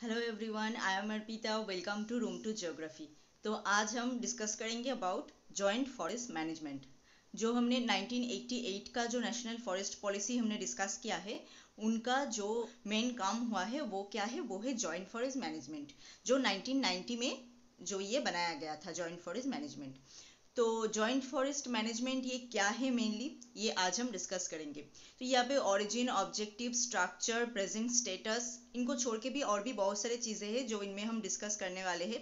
Hello everyone, I am Arpita. Welcome to room to geography. तो आज हम डिस्कस करेंगे अबाउट जॉइंट फॉरेस्ट मैनेजमेंट। जो हमने 1988 का जो नेशनल फॉरेस्ट पॉलिसी हमने डिस्कस किया है, उनका जो मेन काम हुआ है वो क्या है, वो है जॉइंट फॉरेस्ट मैनेजमेंट, जो 1990 में जो ये बनाया गया था जॉइंट फॉरेस्ट मैनेजमेंट। तो जॉइंट फॉरेस्ट मैनेजमेंट ये क्या है मेनली, ये आज हम डिस्कस करेंगे। तो यहाँ पे origin, objective, structure, present status, इनको छोड़ के भी और भी बहुत सारी चीज़ें हैं जो इनमें हम डिस्कस करने वाले हैं।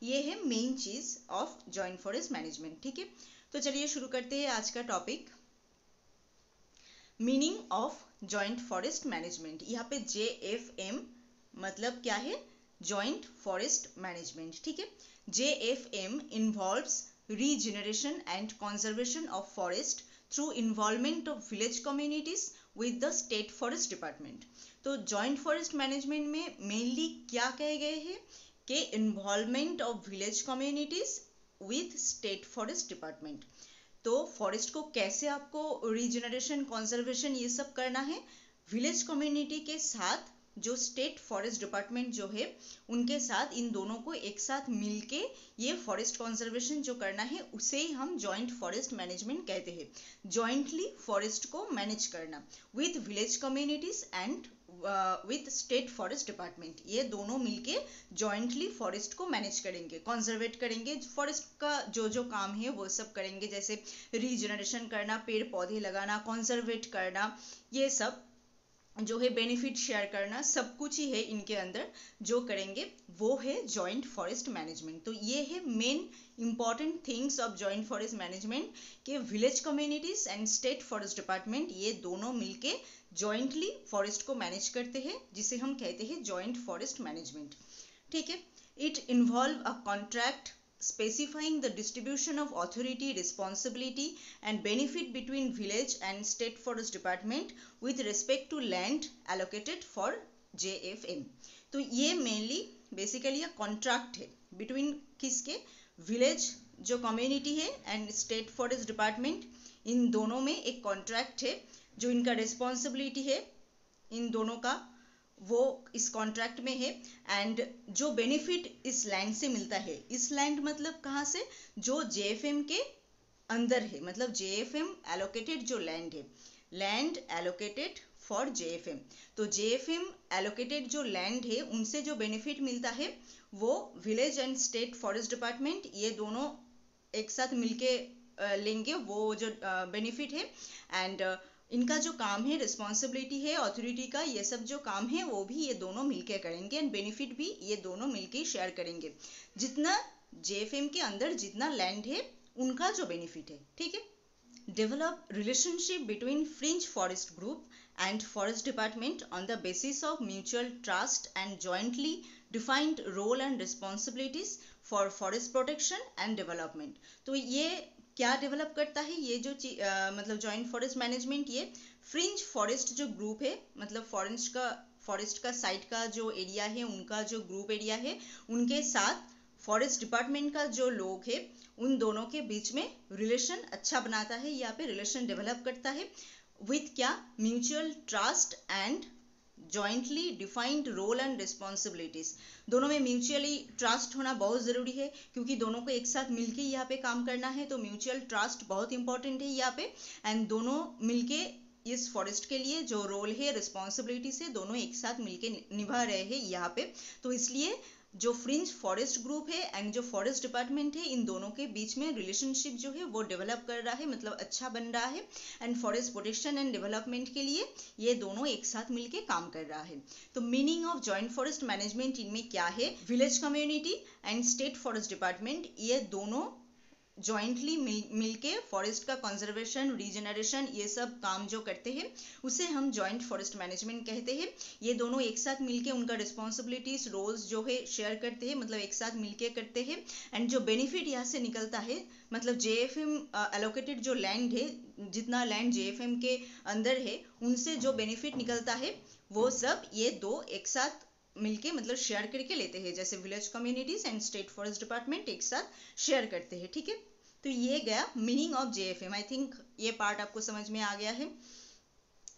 ये है main cheese of joint forest management. ठीक है, तो चलिए शुरू करते हैं आज का topic. Meaning of joint forest management. यहाँ पे JFM मतलब क्या है, जॉइंट फॉरेस्ट मैनेजमेंट। ठीक है, JFM involves regeneration and conservation of forest through involvement of village communities with the state forest department। तो joint forest management में mainly क्या कहे गए हैं कि involvement of village communities with state forest department। तो फॉरेस्ट को कैसे आपको रीजनरेशन, कंजर्वेशन ये सब करना है, विलेज कम्युनिटी के साथ जो स्टेट फॉरेस्ट डिपार्टमेंट जो है उनके साथ, इन दोनों को एक साथ मिलके ये फॉरेस्ट कंजर्वेशन जो करना है उसे ही हम जॉइंट फॉरेस्ट मैनेजमेंट कहते हैं। जॉइंटली फॉरेस्ट को मैनेज करना with village communities and with state forest department, ये दोनों मिलके जॉइंटली फॉरेस्ट को मैनेज करेंगे, कंजर्वेट करेंगे। फॉरेस्ट का जो जो काम है वो सब करेंगे, जैसे रीजनरेशन करना, पेड़ पौधे लगाना, कंजर्वेट करना, ये सब जो है बेनिफिट शेयर करना, सब कुछ ही है इनके अंदर जो करेंगे, वो है जॉइंट फॉरेस्ट मैनेजमेंट। तो ये है main important things of joint forest management कि village communities and state forest department ये दोनों मिलके जॉइंटली फॉरेस्ट को मैनेज करते हैं, जिसे हम कहते हैं जॉइंट फॉरेस्ट मैनेजमेंट। ठीक है, it involve a contract specifying the distribution of authority, responsibility and benefit between village and state forest department with respect to land allocated for JFM। तो ये मेनली बेसिकली कॉन्ट्रैक्ट है between किसके, village जो community है and state forest department, इन दोनों में एक कॉन्ट्रैक्ट है। जो इनका रिस्पॉन्सिबिलिटी है इन दोनों का, वो इस कॉन्ट्रैक्ट में है। एंड जो बेनिफिट इस लैंड से मिलता है, इस लैंड मतलब कहाँ से, जो JFM के अंदर है, मतलब JFM एलोकेटेड जो लैंड है, लैंड एलोकेटेड फॉर JFM। तो JFM एलोकेटेड जो लैंड है उनसे जो बेनिफिट मिलता है वो village and state forest department ये दोनों एक साथ मिलके लेंगे वो जो बेनिफिट है। एंड इनका जो काम है, रिस्पॉन्सिबिलिटी है, अथॉरिटी का, ये सब जो काम है वो भी ये दोनों मिलके करेंगे एंड बेनिफिट भी ये दोनों मिलके शेयर करेंगे। जितना JFM के अंदर जितना लैंड है उनका जो बेनिफिट है। ठीक है, develop relationship between fringe forest group and forest department on the basis of mutual trust and jointly defined role and responsibilities for forest protection and development। तो ये क्या डेवलप करता है, ये जो मतलब जॉइंट फॉरेस्ट मैनेजमेंट, ये फ्रिंज फॉरेस्ट जो ग्रुप है, मतलब फॉरेस्ट का साइड का जो एरिया है, उनका जो ग्रुप एरिया है, उनके साथ फॉरेस्ट डिपार्टमेंट का जो लोग है, उन दोनों के बीच में रिलेशन अच्छा बनाता है, यहाँ पे रिलेशन डेवलप करता है विथ क्या, mutual trust and jointly defined role and responsibilities. दोनों में म्यूचुअली ट्रस्ट होना बहुत ज़रूरी है, क्योंकि दोनों को एक साथ मिलके यहाँ पे काम करना है, तो म्यूचुअल ट्रस्ट बहुत इंपॉर्टेंट है यहाँ पे। एंड दोनों मिलके इस फॉरेस्ट के लिए जो रोल है, रिस्पॉन्सिबिलिटी से दोनों एक साथ मिलके निभा रहे हैं यहाँ पे। तो इसलिए जो फ्रिंज फॉरेस्ट ग्रुप है एंड जो फॉरेस्ट डिपार्टमेंट है, इन दोनों के बीच में रिलेशनशिप जो है वो डेवलप कर रहा है, मतलब अच्छा बन रहा है। And forest protection and development के लिए ये दोनों एक साथ मिलके काम कर रहा है। तो meaning of joint forest management इनमें क्या है, village community and state forest department ये दोनों जॉइंटली मिलके फॉरेस्ट का कंजर्वेशन, रीजनरेशन, ये सब काम जो करते हैं उसे हम जॉइंट फॉरेस्ट मैनेजमेंट कहते हैं। ये दोनों एक साथ मिलके उनका रिस्पॉन्सिबिलिटीज, रोल्स जो है शेयर करते हैं, मतलब एक साथ मिलके करते हैं। एंड जो बेनिफिट यहाँ से निकलता है, मतलब JFM एलोकेटेड जो लैंड है, जितना लैंड JFM के अंदर है, उनसे जो बेनिफिट निकलता है वो सब ये दो एक साथ मिलके मतलब शेयर करके लेते हैं, जैसे village communities and state forest department एक साथ शेयर करते हैं। ठीक है, तो ये गया meaning of JFM। I think ये पार्ट आपको समझ में आ गया है।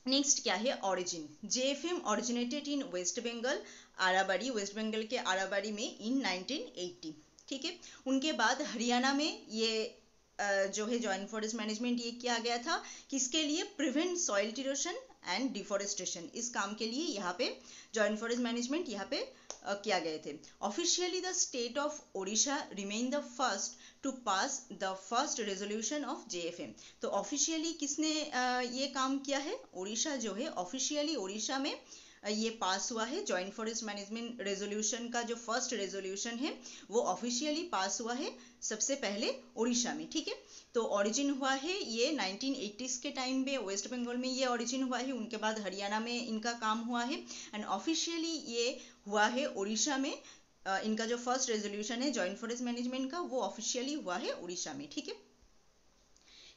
नेक्स्ट क्या है, origin. JFM originated in West Bengal Arabari, West Bengal के आराबाड़ी में इन 1980, ठीक है। उनके बाद हरियाणा में ये जो है जॉइंट फॉरेस्ट मैनेजमेंट ये किया गया था, किसके लिए? Prevent soil erosion and deforestation, इस काम के लिए यहाँ पे जॉइंट फॉरेस्ट मैनेजमेंट यहाँ पे किया गए थे। Officially the state of Odisha remain the first to pass the first resolution of JFM। तो ऑफिशियली किसने ये काम किया है? ओडिशा जो है ऑफिशियली ओडिशा में ये पास हुआ है। जॉइंट फॉरेस्ट मैनेजमेंट रेजोल्यूशन का जो फर्स्ट रेजोल्यूशन है वो ऑफिशियली पास हुआ है सबसे पहले ओडिशा में, ठीक है। तो ओरिजिन हुआ है ये 1980s के टाइम पे वेस्ट बंगाल में ये ओरिजिन हुआ है, उनके बाद हरियाणा में इनका काम हुआ है एंड ऑफिशियली ये हुआ है उड़ीसा में। इनका जो फर्स्ट रेजोल्यूशन है जॉइंट फॉरेस्ट मैनेजमेंट का वो ऑफिशियली हुआ है उड़ीसा में, ठीक है।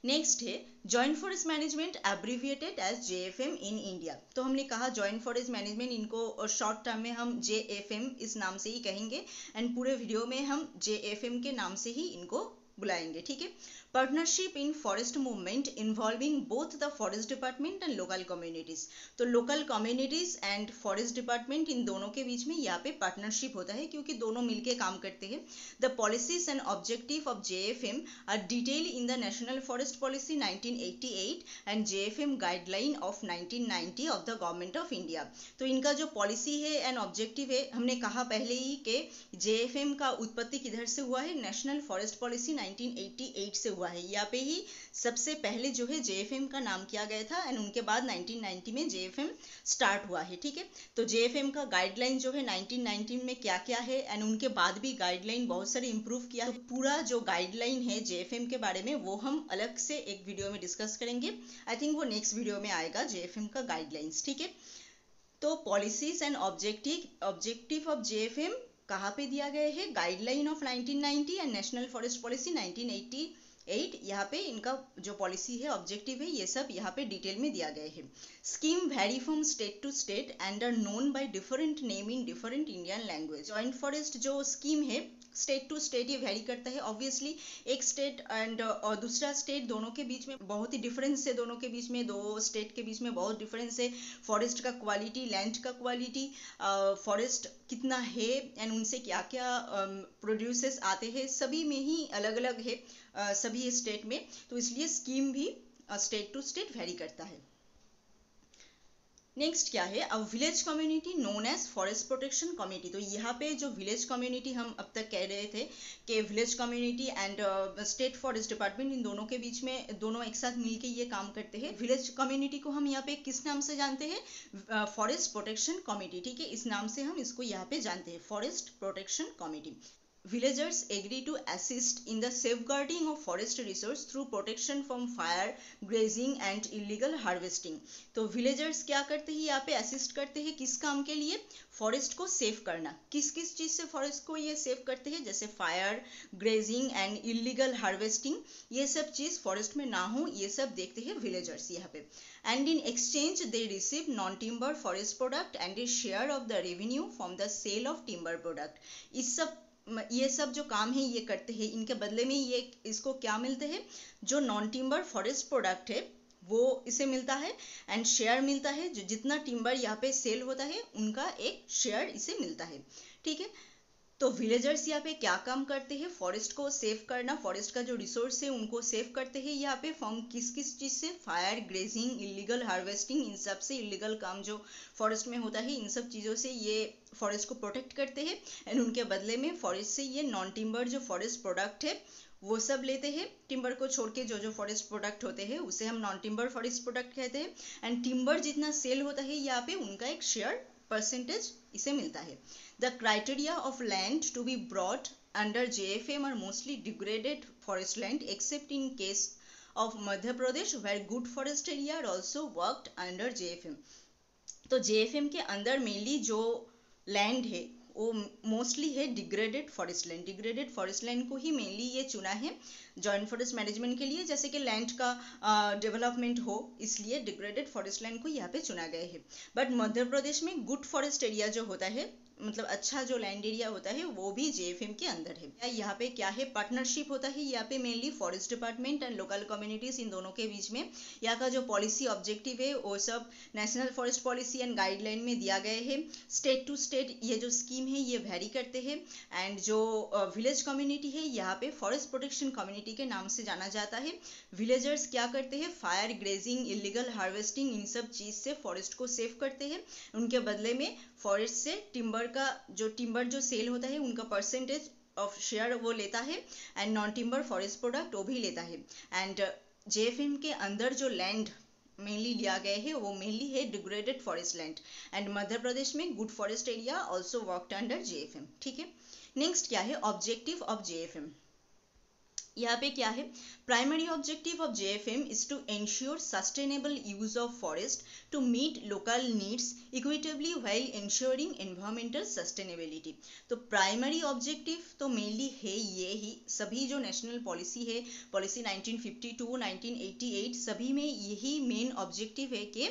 नेक्स्ट है joint forest management abbreviated as JFM in India. तो हमने कहा जॉइंट फॉरेस्ट मैनेजमेंट, इनको शॉर्ट टर्म में हम JFM इस नाम से ही कहेंगे एंड पूरे वीडियो में हम JFM के नाम से ही इनको बुलाएंगे, ठीक है। Partnership in forest movement involving both the forest department and local communities. तो local communities and forest department इन दोनों के बीच में यहाँ पे पार्टनरशिप होता है क्योंकि दोनों मिलके काम करते हैं। The policies and objective of JFM are detail in the national forest policy 1988 and JFM guideline of 1990 of the government of India. तो इनका जो पॉलिसी है एंड ऑब्जेक्टिव है, हमने कहा पहले ही कि JFM का उत्पत्ति किधर से हुआ है? नेशनल फॉरेस्ट पॉलिसी 1988 से हुआ है। यहाँ पे ही सबसे पहले जो है JFM का नाम किया गया था एंड उनके बाद 1990 में JFM स्टार्ट हुआ है, ठीक है। तो JFM का गाइडलाइन जो है 1919 में क्या क्या है एंड उनके बाद भी गाइडलाइन बहुत सारे इंप्रूव किया है। तो पूरा जो गाइडलाइन है JFM के बारे में वो हम अलग से एक वीडियो में डिस्कस करेंगे। आई थिंक वो नेक्स्ट वीडियो में आएगा JFM का गाइडलाइंस, ठीक है। तो policies and objective of JFM कहाँ पे दिया गया है? Guideline of 1990 and national forest policy 1988। यहाँ पे इनका जो पॉलिसी है, ऑब्जेक्टिव है, ये सब यहाँ पे डिटेल में दिया गया है। Scheme very from state to state and are known by different name in different Indian language. Joint forest जो स्कीम है स्टेट टू स्टेट ये वेरी करता है। ऑब्वियसली एक स्टेट एंड दूसरा स्टेट दोनों के बीच में बहुत ही डिफरेंस है, दोनों के बीच में, दो स्टेट के बीच में बहुत डिफरेंस है। फॉरेस्ट का क्वालिटी, लैंड का क्वालिटी, फॉरेस्ट कितना है एंड उनसे क्या क्या प्रोड्यूसेस आते हैं, सभी में ही अलग अलग है सभी स्टेट में। तो इसलिए स्कीम भी स्टेट टू स्टेट वेरी करता है। नेक्स्ट क्या है? अब village community known as forest protection committee. तो यहाँ पे जो विलेज कम्युनिटी हम अब तक कह रहे थे कि village community and state forest department इन दोनों के बीच में दोनों एक साथ मिलके ये काम करते हैं। विलेज कम्युनिटी को हम यहाँ पे किस नाम से जानते हैं? फॉरेस्ट प्रोटेक्शन कमेटी, ठीक है। इस नाम से हम इसको यहाँ पे जानते हैं, forest protection committee. Villagers agree to assist in the safeguarding of forest resource through protection from fire, grazing and illegal harvesting। तो villagers क्या करते हैं? यहाँ पे असिस्ट करते हैं किस काम के लिए? फॉरेस्ट को सेव करना। किस किस चीज से फॉरेस्ट को ये सेव करते हैं? जैसे fire, grazing and illegal harvesting, ये सब चीज फॉरेस्ट में ना हो, ये सब देखते हैं विलेजर्स यहाँ पे। And in exchange they receive non timber forest product and a share of the revenue from the sale of timber product. ये सब जो काम है ये करते हैं, इनके बदले में ये इसको क्या मिलते हैं? जो नॉन टिम्बर फॉरेस्ट प्रोडक्ट है वो इसे मिलता है एंड शेयर मिलता है। जो जितना टिम्बर यहाँ पे सेल होता है उनका एक शेयर इसे मिलता है, ठीक है। तो विलेजर्स यहाँ पे क्या काम करते हैं? फॉरेस्ट को सेव करना, फॉरेस्ट का जो रिसोर्स है उनको सेव करते हैं यहाँ पे फ्रॉम किस किस चीज से? फायर, ग्रेजिंग, इलीगल हार्वेस्टिंग, इन सब से, इलीगल काम जो फॉरेस्ट में होता है इन सब चीज़ों से ये फॉरेस्ट को प्रोटेक्ट करते हैं एंड उनके बदले में फॉरेस्ट से ये नॉन टिम्बर जो फॉरेस्ट प्रोडक्ट है वो सब लेते हैं। टिम्बर को छोड़ के जो जो फॉरेस्ट प्रोडक्ट होते हैं उसे हम नॉन टिम्बर फॉरेस्ट प्रोडक्ट कहते हैं एंड टिम्बर जितना सेल होता है यहाँ पे उनका एक शेयर परसेंटेज इसे मिलता है। The criteria of land to be brought under JFM are mostly degraded forest land except in case of Madhya Pradesh where good forest area are also worked under JFM। तो JFM के अंदर mainly जो land है वो mostly है degraded forest land. Degraded forest land को ही mainly ये चुना है जॉइंट फॉरेस्ट मैनेजमेंट के लिए, जैसे कि लैंड का डेवलपमेंट हो, इसलिए डिग्रेडेड फॉरेस्ट लैंड को यहाँ पे चुना गया है। बट मध्य प्रदेश में गुड फॉरेस्ट एरिया जो होता है मतलब अच्छा जो लैंड एरिया होता है वो भी जेएफएम के अंदर है। यहाँ पे क्या है, पार्टनरशिप होता है यहाँ पे mainly forest department and local communities, इन दोनों के बीच में। यहाँ का जो पॉलिसी ऑब्जेक्टिव है वो सब national forest policy and guideline में दिया गया है। स्टेट टू स्टेट ये जो स्कीम है ये वेरी करते हैं। एंड जो विलेज कम्युनिटी है यहाँ पे फॉरेस्ट प्रोटेक्शन कम्युनिटी के नाम से जाना जाता है। विलेजर्स क्या करते हैं, फायर, ग्रेजिंग, इलीगल हार्वेस्टिंग, इन सब चीज से फॉरेस्ट को सेव करते हैं। उनके बदले में फॉरेस्ट से टिम्बर जो सेल होता है उनका परसेंटेज ऑफ शेयर वो लेता है। And non timber forest product वो भी लेता है। एंड जेएफएम के अंदर जो लैंड मेनली लिया गया है वो मेनली है degraded forest land. And Madhya Pradesh में good forest area also worked under JFM. ठीक है, नेक्स्ट क्या है, ऑब्जेक्टिव ऑफ जेएफएम। यहाँ पे क्या है, primary objective of JFM is to ensure sustainable use of forest to meet local needs equitably while ensuring environmental sustainability. तो प्राइमरी ऑब्जेक्टिव तो मेनली है ये ही, सभी जो नेशनल पॉलिसी है, पॉलिसी 1952, 1988, सभी में यही मेन ऑब्जेक्टिव है कि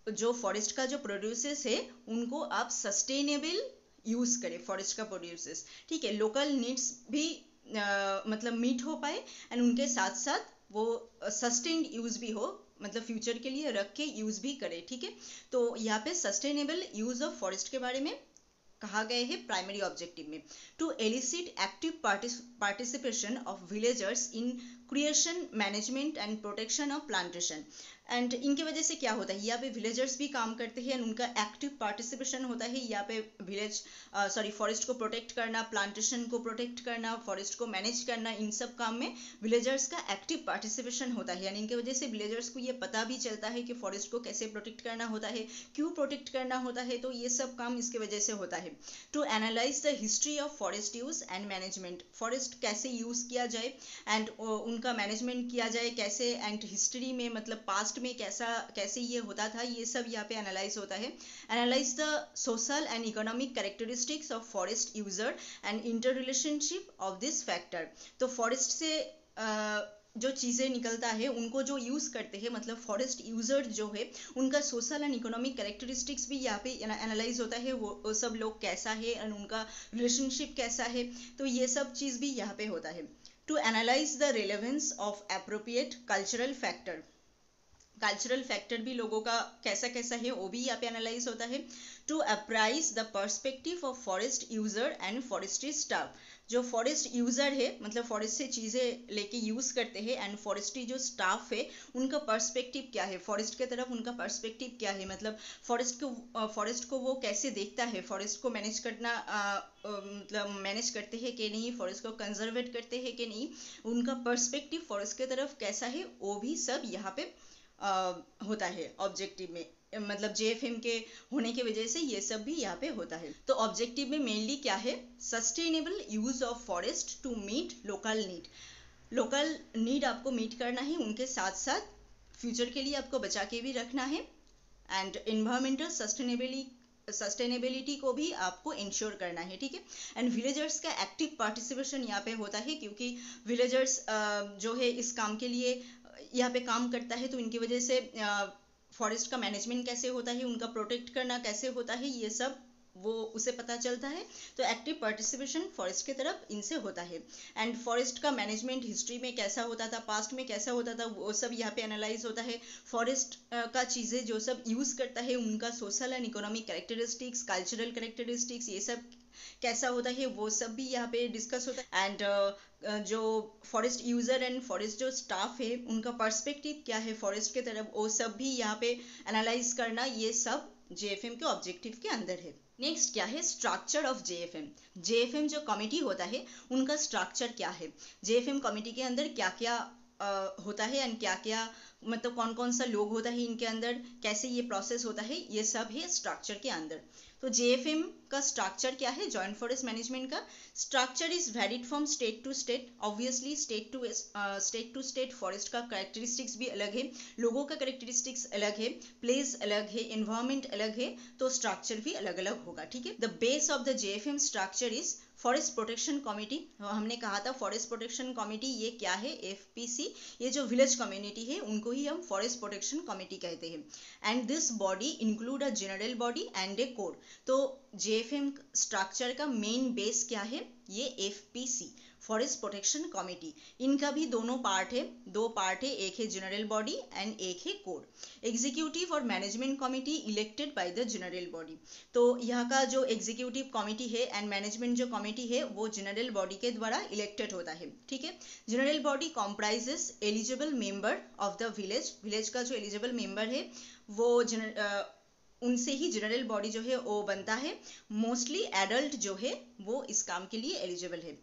जो फॉरेस्ट का जो प्रोड्यूसेस है उनको आप सस्टेनेबल यूज करें, फॉरेस्ट का प्रोड्यूसेस। ठीक है, लोकल नीड्स भी मतलब मीट हो पाए एंड उनके साथ साथ वो सस्टेन्ड यूज भी हो, मतलब फ्यूचर के लिए रख के यूज भी करे। ठीक है, तो यहाँ पे सस्टेनेबल यूज ऑफ फॉरेस्ट के बारे में कहा गया है प्राइमरी ऑब्जेक्टिव में। To elicit active participation of villagers in creation, management and protection of plantation. एंड इनके वजह से क्या होता है, यहाँ पे विलेजर्स भी काम करते हैं, उनका एक्टिव पार्टिसिपेशन होता है यहाँ पे फॉरेस्ट को प्रोटेक्ट करना, प्लांटेशन को प्रोटेक्ट करना, फॉरेस्ट को मैनेज करना, इन सब काम में विलेजर्स का एक्टिव पार्टिसिपेशन होता है। यानी इनके वजह से विलेजर्स को ये पता भी चलता है कि फॉरेस्ट को कैसे प्रोटेक्ट करना होता है, क्यों प्रोटेक्ट करना होता है, तो ये सब काम इसके वजह से होता है। To analyze the history of forest use and management, forest कैसे यूज किया जाए एंड उनका मैनेजमेंट किया जाए कैसे, एंड हिस्ट्री में मतलब पास्ट में कैसे ये होता था, ये सब यहाँ पे एनालाइज होता है। Analyse the social and economic characteristics of forest user and inter relationship of this factor. तो फॉरेस्ट से जो चीज़ें निकलता है उनको जो यूज़ करते हैं, मतलब फॉरेस्ट यूजर जो है उनका सोशल एंड इकोनॉमिक कैरेक्टरिस्टिक्स भी यहाँ पे एनालाइज होता है, वो सब लोग कैसा है एंड उनका रिलेशनशिप कैसा है, तो ये सब चीज़ भी यहाँ पे होता है। To analyze the relevance of appropriate cultural factor, cultural factor भी लोगों का कैसा कैसा है वो भी यहाँ पे एनालाइज होता है। To appraise the perspective of forest user and forestry staff, जो फॉरेस्ट यूजर है मतलब फॉरेस्ट से चीज़ें लेके यूज करते हैं, एंड फॉरेस्ट्री जो स्टाफ है उनका पर्सपेक्टिव क्या है, फॉरेस्ट के तरफ उनका पर्सपेक्टिव क्या है, मतलब फॉरेस्ट को वो कैसे देखता है, फॉरेस्ट को मैनेज करना मतलब मैनेज करते हैं कि नहीं, फॉरेस्ट को कंजर्वेट करते हैं कि नहीं, उनका पर्सपेक्टिव फॉरेस्ट के तरफ कैसा है, वो भी सब यहाँ पे होता है ऑब्जेक्टिव में। मतलब जेएफएम के होने की वजह से ये सब भी यहाँ पे होता है। तो ऑब्जेक्टिव में मेनली क्या है, sustainable use of forest to meet local need, local need आपको मीट करना है, उनके साथ साथ फ्यूचर के लिए आपको बचा के भी रखना है, एंड एनवायरमेंटल सस्टेनेबिलिटी को भी आपको इंश्योर करना है। ठीक है, एंड विलेजर्स का एक्टिव पार्टिसिपेशन यहाँ पे होता है, क्योंकि विलेजर्स जो है इस काम के लिए यहाँ पे काम करता है, तो इनकी वजह से फॉरेस्ट का मैनेजमेंट कैसे होता है, उनका प्रोटेक्ट करना कैसे होता है, ये सब वो उसे पता चलता है। तो एक्टिव पार्टिसिपेशन फॉरेस्ट की तरफ इनसे होता है। एंड फॉरेस्ट का मैनेजमेंट हिस्ट्री में कैसा होता था, पास्ट में कैसा होता था, वो सब यहाँ पे एनालाइज होता है। फॉरेस्ट का चीज़ें जो सब यूज करता है उनका social and economic characteristics, cultural characteristics, ये सब कैसा होता है वो सब भी यहाँ पे डिस्कस होता है। एंड जो फॉरेस्ट यूजर एंड फॉरेस्ट जो स्टाफ है उनका पर्सपेक्टिव क्या है फॉरेस्ट के तरफ, वो सब भी यहाँ पे एनालाइज करना, ये सब जेएफएम के ऑब्जेक्टिव के अंदर है। नेक्स्ट क्या है, स्ट्रक्चर ऑफ जेएफएम। जेएफएम जो कमिटी होता है उनका स्ट्रक्चर क्या है, जेएफएम कमिटी के अंदर क्या क्या होता है एंड क्या क्या मतलब कौन कौन सा लोग होता है इनके अंदर, कैसे ये प्रोसेस होता है, ये सब है स्ट्रक्चर के अंदर। तो जेएफएम का स्ट्रक्चर क्या है, जॉइंट फॉरेस्ट मैनेजमेंट का structure is varied from state to state. Obviously state to state forest का कैरेक्टरिस्टिक्स भी अलग है, लोगों का कैरेक्टरिस्टिक्स अलग है, प्लेस अलग है, एनवायरमेंट अलग है, तो स्ट्रक्चर भी अलग अलग होगा। ठीक है, the base of the JFM structure is forest protection committee. हमने कहा था फॉरेस्ट प्रोटेक्शन कमिटी ये क्या है, एफपीसी, ये जो विलेज कम्युनिटी है उनको ही हम फॉरेस्ट प्रोटेक्शन कमिटी कहते हैं। And this body include a general body and A code. तो JFM स्ट्रक्चर का मेन बेस क्या है, ये FPC फॉरेस्ट प्रोटेक्शन कमेटी, इनका भी दोनों पार्ट है, दो पार्ट है, एक है जनरल बॉडी एंड एक है कोड। एग्जीक्यूटिव और management committee elected by the general body. तो यहाँ का जो एग्जीक्यूटिव कमेटी है एंड मैनेजमेंट जो कमेटी है वो जनरल बॉडी के द्वारा इलेक्टेड होता है, ठीक है। General body comprises eligible member of the village, village का जो एलिजिबल मेंबर है वो उनसे ही जनरल बॉडी जो है वो बनता है। मोस्टली एडल्ट जो है वो इस काम के लिए एलिजिबल है।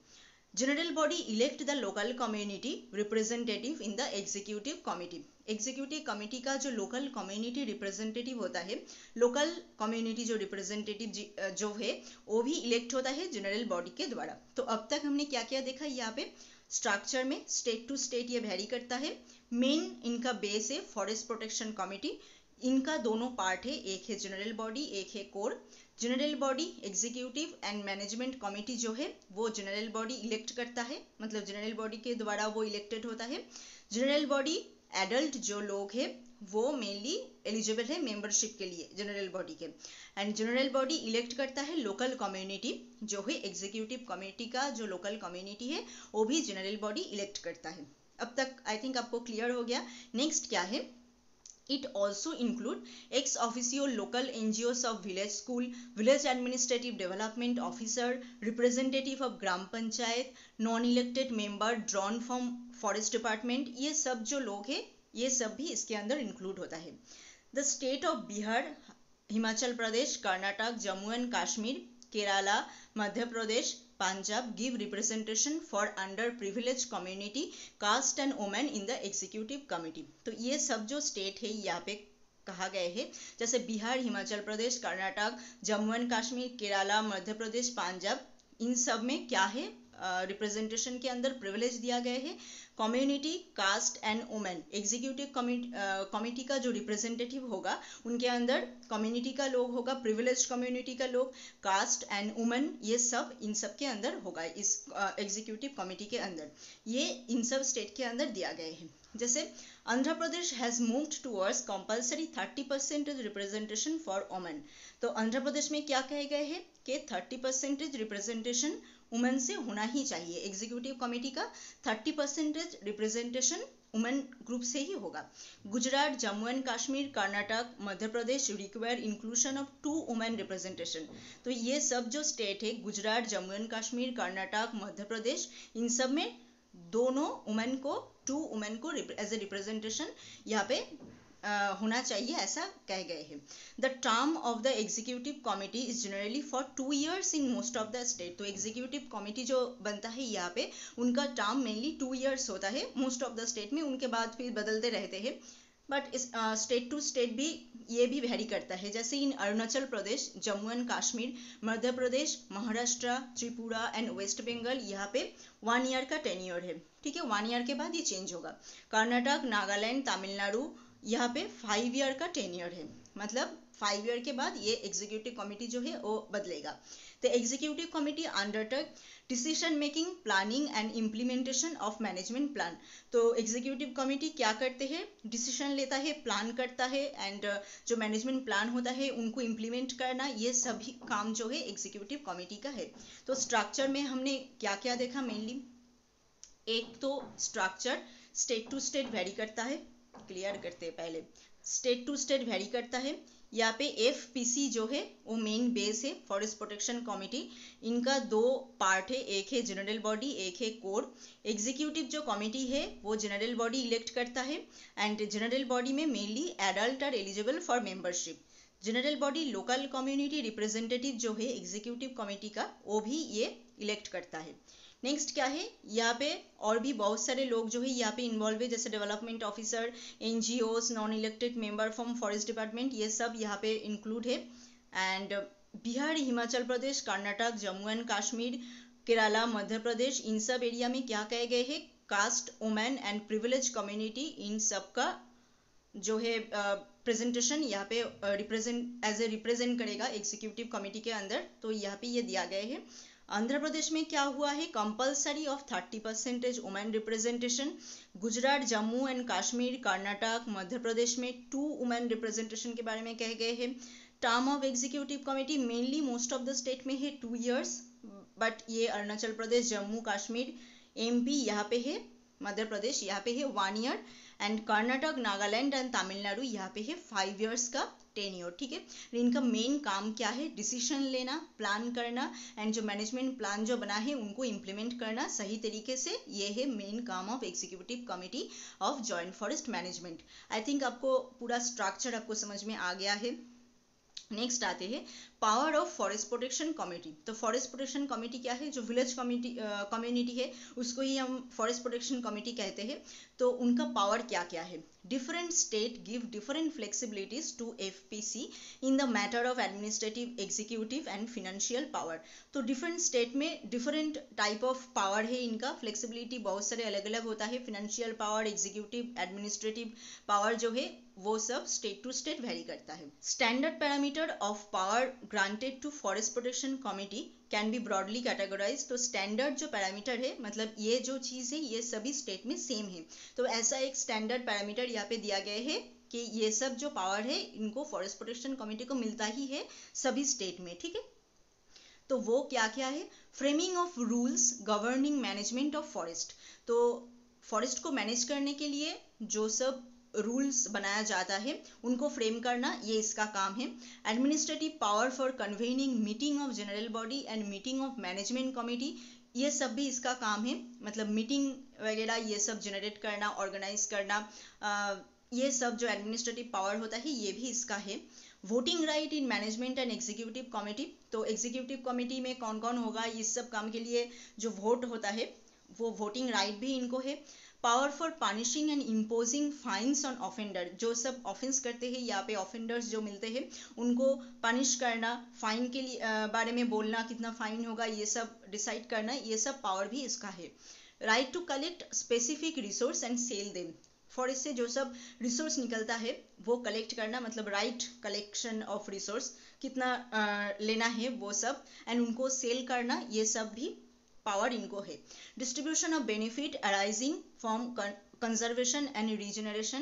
General body elect the local community representative in the executive committee. Executive committee का जो लोकल कम्युनिटी रिप्रेजेंटेटिव होता है, लोकल कम्युनिटी जो रिप्रेजेंटेटिव जो है वो भी इलेक्ट होता है जनरल बॉडी के द्वारा। तो अब तक हमने क्या क्या देखा, यहाँ पे स्ट्रक्चर में स्टेट टू स्टेट ये वेरी करता है। मेन इनका बेस है फॉरेस्ट प्रोटेक्शन कमिटी, इनका दोनों पार्ट है, एक है जनरल बॉडी एक है core. General body executive and management committee जो है वो जनरल बॉडी इलेक्ट करता है, मतलब जनरल बॉडी के द्वारा वो इलेक्टेड होता है। जनरल बॉडी एडल्ट जो लोग हैं वो मेनली एलिजिबल है मेंबरशिप के लिए जनरल बॉडी के। एंड जनरल बॉडी इलेक्ट करता है लोकल कम्युनिटी जो है, एग्जीक्यूटिव कमेटी का जो लोकल कम्युनिटी है वो भी जनरल बॉडी इलेक्ट करता है। अब तक आई थिंक आपको क्लियर हो गया। नेक्स्ट क्या है, It also include ex officio local NGOs of village school, village administrative development officer, representative of gram panchayat, non-elected member drawn from forest department, ये सब जो लोग हैं ये सब भी इसके अंदर इंक्लूड होता है। The state of Bihar, Himachal Pradesh, Karnataka, Jammu and Kashmir, Kerala, Madhya Pradesh, Punjab give representation for underprivileged community, caste and women in the executive committee। तो ये सब जो स्टेट है यहाँ पे कहा गए हैं, जैसे बिहार, हिमाचल प्रदेश, कर्नाटक, जम्मू एंड कश्मीर, केरला, मध्य प्रदेश, पंजाब, इन सब में क्या है, रिप्रेजेंटेशन के अंदर प्रिविलेज दिया गया है। Community, caste and women, executive committee का जो रिप्रेजेंटेटिव होगा उनके अंदर कम्युनिटी का लोग होगा, प्रिविलेज कम्युनिटी का लोग, कास्ट एंड वुमेन, ये सब इन सब के अंदर होगा इस एग्जीक्यूटिव कमिटी के अंदर। ये इन सब स्टेट के अंदर दिया गया है। जैसे Andhra Pradesh has moved towards compulsory 30% representation for women. तो आंध्र प्रदेश में क्या कहे गए हैं कि 30% रिप्रेजेंटेशन वुमेन से होना ही चाहिए, एग्जीक्यूटिव कमेटी का 30% रिप्रेजेंटेशन वुमेन ग्रुप से ही होगा। Gujarat, Jammu and Kashmir, Karnataka, Madhya Pradesh require inclusion of 2 women representation. तो ये सब जो स्टेट है, गुजरात, जम्मू एंड कश्मीर, कर्नाटक, मध्य प्रदेश, इन सब में दोनों वुमेन को, 2 वुमेन को एज ए रिप्रेजेंटेशन यहाँ पे होना चाहिए, ऐसा कह गए हैं। The term of the executive committee is generally for 2 years in most of the state. तो एग्जीक्यूटिव कमिटी जो बनता है यहाँ पे उनका टर्म मेनली 2 years होता है मोस्ट ऑफ द स्टेट में, उनके बाद फिर बदलते रहते हैं। बट इस स्टेट टू स्टेट भी ये भी वेरी करता है, जैसे in Arunachal Pradesh, Jammu and Kashmir, Madhya Pradesh, Maharashtra, Tripura and West Bengal, यहाँ पे 1 year का टेन्योर है, ठीक है, 1 year के बाद ये चेंज होगा। कर्नाटक, नागालैंड, तमिलनाडु, यहाँ पे 5 year का टेन्योर है, मतलब 5 year के बाद ये एग्जीक्यूटिव कमिटी जो है वो बदलेगा। तो executive committee undertake decision making, planning and implementation of management plan. तो एग्जीक्यूटिव कमिटी क्या करते हैं, डिसीजन लेता है, प्लान करता है एंड जो मैनेजमेंट प्लान होता है उनको इम्प्लीमेंट करना, ये सभी काम जो है एग्जीक्यूटिव कमिटी का है। तो स्ट्रक्चर में हमने क्या क्या देखा, मेनली एक तो structure state to state very करता है, क्लियर करते हैं पहले, स्टेट टू स्टेट वेरी करता है। यहाँ पे FPC जो है वो मेन बेस है, फॉरेस्ट प्रोटेक्शन कमिटी, इनका 2 पार्ट है, एक है जनरल बॉडी एक है कोर। एग्जीक्यूटिव जो कमिटी है वो जनरल बॉडी इलेक्ट करता है एंड जनरल बॉडी में mainly adult are eligible for membership. General body local community representative जो है एग्जीक्यूटिव कमिटी का वो भी ये इलेक्ट करता है। नेक्स्ट क्या है, यहाँ पे और भी बहुत सारे लोग जो है यहाँ पे इन्वॉल्व है, जैसे development officer, NGOs, non elected member from forest department, ये सब यहाँ पे इंक्लूड है। एंड बिहार, हिमाचल प्रदेश, कर्नाटक, जम्मू एंड कश्मीर, केरला, मध्य प्रदेश, इन सब एरिया में क्या कहे गए हैं, caste, women and privilege community, इन सब का जो है प्रेजेंटेशन यहाँ पे रिप्रेजेंट एज ए रिप्रेजेंट करेगा एग्जीक्यूटिव कमिटी के अंदर। तो यहाँ पे ये दिया गया है। आंध्र प्रदेश में क्या हुआ है, compulsory of 30% women representation. Gujarat, Jammu and Kashmir, Karnataka, Madhya Pradesh में 2 वुमेन रिप्रेजेंटेशन के बारे में कहे गए हैं। Term of executive committee mainly most of the state में है 2 years, बट ये अरुणाचल प्रदेश, जम्मू कश्मीर, MP यहाँ पे है, मध्य प्रदेश यहाँ पे है 1 year, and Karnataka, Nagaland and Tamil Nadu यहाँ पे है 5 years का टेन्योर, ठीक है। इनका मेन काम क्या है? डिसीजन लेना, प्लान करना एंड जो मैनेजमेंट प्लान जो बना है उनको इम्प्लीमेंट करना सही तरीके से, ये है मेन काम of executive committee of joint forest management. I think आपको पूरा स्ट्रक्चर आपको समझ में आ गया है। नेक्स्ट आते हैं power of forest protection committee. तो फॉरेस्ट प्रोटेक्शन कमेटी क्या है? जो विलेज कम्युनिटी है उसको ही हम फॉरेस्ट प्रोटेक्शन कमेटी कहते हैं। तो उनका पावर क्या क्या है? Different state give different flexibilities to FPC in the matter of administrative, executive and financial power. तो डिफरेंट स्टेट में डिफरेंट टाइप ऑफ पावर है इनका, फ्लेक्सिबिलिटी बहुत सारे अलग अलग होता है। Financial power, executive, administrative power जो है वो सब स्टेट टू स्टेट वेरी करता है। Standard parameter of power granted to forest protection committee can be broadly categorize. तो स्टैंडर्ड जो पैरामीटर है, मतलब ये जो चीज़ है ये सभी स्टेट में सेम है। तो ऐसा एक स्टैंडर्ड पैरामीटर यहाँ पे दिया गया है कि ये सब जो पावर है इनको फॉरेस्ट प्रोटेक्शन कमेटी को मिलता ही है सभी स्टेट में, ठीक है। तो वो क्या क्या है? Framing of rules governing management of forest. तो फॉरेस्ट को मैनेज करने के लिए जो सब रूल्स बनाया जाता है उनको फ्रेम करना, ये इसका काम है। Administrative power for convening meeting of general body and meeting of management committee, ये सब भी इसका काम है। मतलब मीटिंग वगैरह ये सब जनरेट करना, ऑर्गेनाइज करना, ये सब जो एडमिनिस्ट्रेटिव पावर होता है ये भी इसका है। Voting right in management and executive committee. तो एग्जीक्यूटिव कमेटी में कौन कौन होगा, इस सब काम के लिए जो वोट होता है वो वोटिंग राइट भी इनको है। Power for punishing and imposing fines on offender. जो सब ऑफेंस करते हैं यहाँ पे ऑफेंडर्स जो मिलते हैं उनको पनिश करना, फाइन के लिए बारे में बोलना, कितना फाइन होगा ये सब डिसाइड करना, ये सब पावर भी इसका है। Right to collect specific resource and sell them. Forest से जो सब रिसोर्स निकलता है वो कलेक्ट करना, मतलब राइट कलेक्शन ऑफ रिसोर्स, कितना लेना है वो सब, एंड उनको सेल करना, ये सब भी पावर इनको है। Distribution of benefit arising from conservation and regeneration,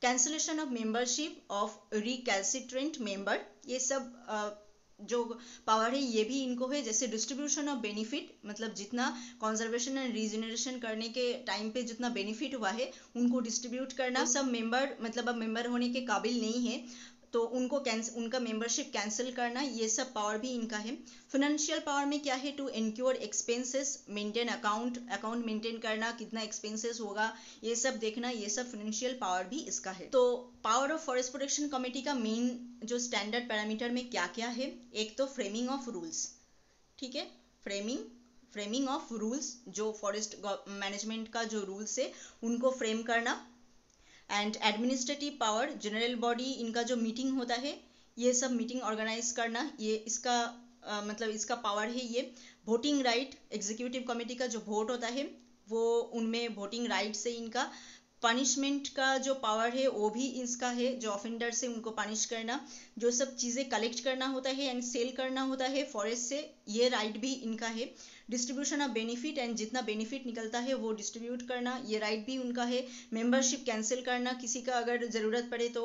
cancellation of membership of recalcitrant member, ये सब जो पावर है ये भी इनको है। जैसे डिस्ट्रीब्यूशन ऑफ बेनिफिट, मतलब जितना कंजर्वेशन एंड रीजनरेशन करने के टाइम पे जितना बेनिफिट हुआ है उनको डिस्ट्रीब्यूट करना। सब मेंबर मतलब अब मेंबर होने के काबिल नहीं है तो उनको उनका मेंबरशिप कैंसिल करना, ये सब पावर भी इनका है। फाइनेंशियल पावर में क्या है? To incur expenses, maintain account maintain करना, कितना एक्सपेंसेस होगा ये सब देखना, ये सब फाइनेंशियल पावर भी इसका है। तो power of forest protection committee का मेन जो स्टैंडर्ड पैरामीटर में क्या क्या है? एक तो फ्रेमिंग ऑफ रूल्स, ठीक है, फ्रेमिंग ऑफ रूल्स, जो फॉरेस्ट मैनेजमेंट का जो रूल्स है उनको फ्रेम करना। And administrative power, general body इनका जो मीटिंग होता है ये सब मीटिंग ऑर्गेनाइज करना, ये इसका मतलब इसका पावर है। ये वोटिंग राइट, एग्जीक्यूटिव कमेटी का जो वोट होता है वो उनमें वोटिंग राइट से इनका। पनिशमेंट का जो पावर है वो भी इसका है, जो ऑफेंडर से उनको पनिश करना, जो सब चीज़ें कलेक्ट करना होता है एंड सेल करना होता है फॉरेस्ट से, ये राइट भी इनका है। डिस्ट्रीब्यूशन ऑफ बेनिफिट, एंड जितना बेनिफिट निकलता है वो डिस्ट्रीब्यूट करना, ये राइट भी उनका है। मेंबरशिप कैंसिल करना, किसी का अगर ज़रूरत पड़े तो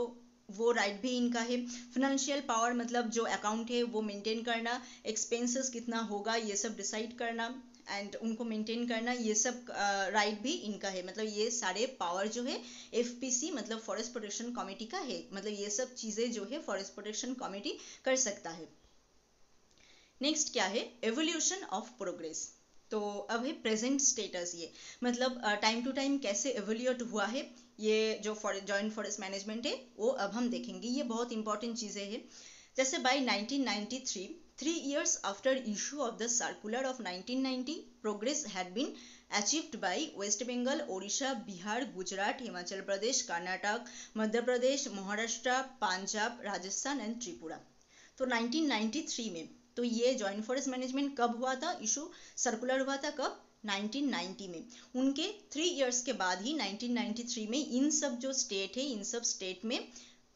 वो राइट भी इनका है। फाइनेंशियल पावर मतलब जो अकाउंट है वो मेंटेन करना, एक्सपेंसेस कितना होगा ये सब डिसाइड करना एंड उनको मेंटेन करना, ये सब राइट भी इनका है। मतलब ये सारे पावर जो है FPC मतलब फॉरेस्ट प्रोटेक्शन कमेटी का है। मतलब ये सब चीज़ें जो है फॉरेस्ट प्रोटेक्शन कमेटी कर सकता है। नेक्स्ट क्या है? Evolution of progress. तो अब है प्रेजेंट स्टेटस, ये मतलब टाइम टू टाइम कैसे एवोल्यूट हुआ है ये जो जॉइंट फॉरेस्ट मैनेजमेंट है वो अब हम देखेंगे। ये बहुत इंपॉर्टेंट चीज़ें हैं। जैसे bye 1993, 3 years after issue of the circular of 1990, progress had been achieved by West Bengal, Odisha, Bihar, Gujarat, Himachal Pradesh, Karnataka, Madhya Pradesh, Maharashtra, Punjab, Rajasthan and Tripura। तो 1993 में तो ये जॉइंट फॉरेस्ट मैनेजमेंट कब हुआ था? Issue circular हुआ था कब? 1990 में। उनके 3 years के बाद ही 1993 में इन सब जो स्टेट है इन सब स्टेट में